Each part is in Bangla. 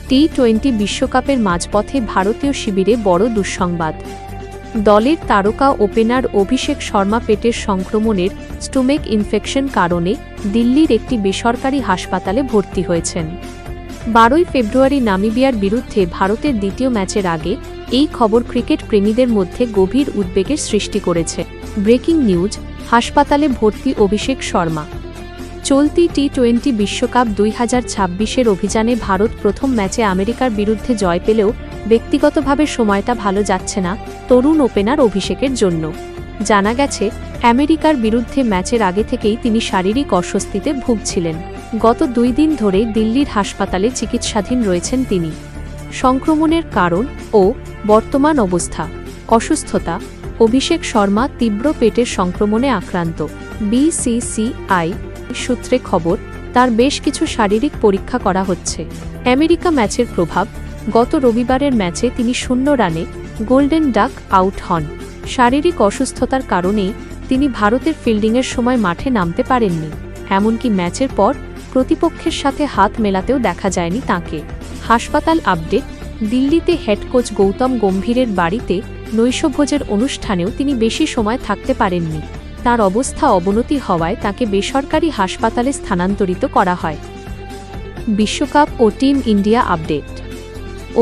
টি-20 বিশ্বকাপের মাঝপথে ভারতীয় শিবিরে বড় দুঃসংবাদ। দলের তারকা ওপেনার অভিষেক শর্মা পেটের সংক্রমণের স্টোমেক ইনফেকশন কারণে দিল্লির একটি বেসরকারি হাসপাতালে ভর্তি হয়েছেন। 12 ফেব্রুয়ারি নামিবিয়ার বিরুদ্ধে ভারতের দ্বিতীয় ম্যাচের আগে এই খবর ক্রিকেট প্রেমীদের মধ্যে গভীর উদ্বেগের সৃষ্টি করেছে। ব্রেকিং নিউজ, হাসপাতালে ভর্তি অভিষেক শর্মা। চলতি টি-20 বিশ্বকাপ 2026-এর অভিযানে ভারত প্রথম ম্যাচে আমেরিকার বিরুদ্ধে জয় পেলেও ব্যক্তিগতভাবে সময়টা ভালো যাচ্ছে না তরুণ ওপেনার অভিষেকের জন্য। জানা গেছে, আমেরিকার বিরুদ্ধে ম্যাচের আগে থেকেই তিনি শারীরিক অস্বস্তিতে ভুগছিলেন। গত 2 দিন ধরে দিল্লির হাসপাতালে চিকিৎসাধীন রয়েছেন তিনি। সংক্রমণের কারণ ও বর্তমান অবস্থা। অসুস্থতা: অভিষেক শর্মা তীব্র পেটের সংক্রমণে আক্রান্ত। বিসিসিআই সূত্রে খবর, তার বেশ কিছু শারীরিক পরীক্ষা করা হচ্ছে। আমেরিকা ম্যাচের প্রভাব: গত রবিবারের ম্যাচে তিনি 0 রানে গোল্ডেন ডাক আউট হন। শারীরিক অসুস্থতার কারণে তিনি ভারতের ফিল্ডিংয়ের সময় মাঠে নামতে পারেননি। এমনকি ম্যাচের পর প্রতিপক্ষের সাথে হাত মেলাতেও দেখা যায়নি তাঁকে। হাসপাতাল আপডেট: দিল্লিতে হেড কোচ গৌতম গম্ভীরের বাড়িতে নৈশভোজের অনুষ্ঠানেও তিনি বেশি সময় থাকতে পারেননি। তার অবস্থা অবনতি হওয়ায় তাকে বেসরকারি হাসপাতালে স্থানান্তরিত করা হয়। বিশ্বকাপ ও টিম ইন্ডিয়া আপডেট: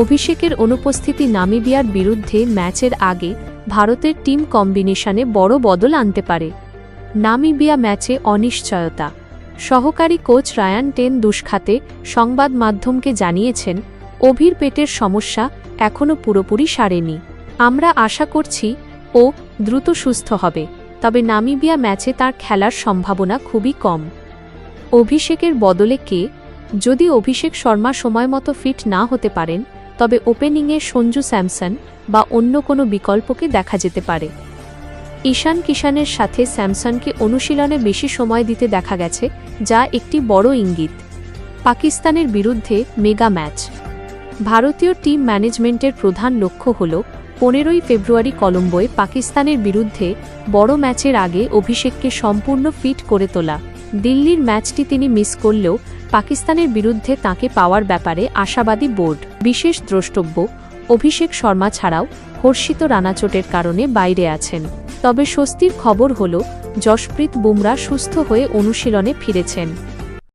অভিষেকের অনুপস্থিতি নামিবিয়ার বিরুদ্ধে ম্যাচের আগে ভারতের টিম কম্বিনেশনে বড় বদল আনতে পারে। নামিবিয়া ম্যাচে অনিশ্চয়তা। সহকারী কোচ রায়ান টেন দুষ্খাতে সংবাদ মাধ্যমকে জানিয়েছেন, অভির পেটের সমস্যা এখনও পুরোপুরি সারেনি। আমরা আশা করছি ও দ্রুত সুস্থ হবে, তবে নামিবিয়া ম্যাচে তার খেলার সম্ভাবনা খুবই কম। অভিষেকের বদলে কে? যদি অভিষেক শর্মা সময়মতো ফিট না হতে পারেন, তবে ওপেনিংয়ে সঞ্জু স্যামসন বা অন্য কোনো বিকল্পকে দেখা যেতে পারে। ঈশান কিষানের সাথে স্যামসনকে অনুশীলনে বেশি সময় দিতে দেখা গেছে, যা একটি বড় ইঙ্গিত। পাকিস্তানের বিরুদ্ধে মেগা ম্যাচ। ভারতীয় টিম ম্যানেজমেন্টের প্রধান লক্ষ্য হল 15 ফেব্রুয়ারি কলম্বোয় পাকিস্তানের বিরুদ্ধে বড় ম্যাচের আগে অভিষেককে সম্পূর্ণ ফিট করে তোলা। দিল্লির ম্যাচটি তিনি মিস করলেও পাকিস্তানের বিরুদ্ধে তাঁকে পাওয়ার ব্যাপারে আশাবাদী বোর্ড। বিশেষ দ্রষ্টব্য: অভিষেক শর্মা ছাড়াও হর্ষিত রানা চোটের কারণে বাইরে আছেন। তবে স্বস্তির খবর হল, জশপ্রীত বুমরা সুস্থ হয়ে অনুশীলনে ফিরেছেন।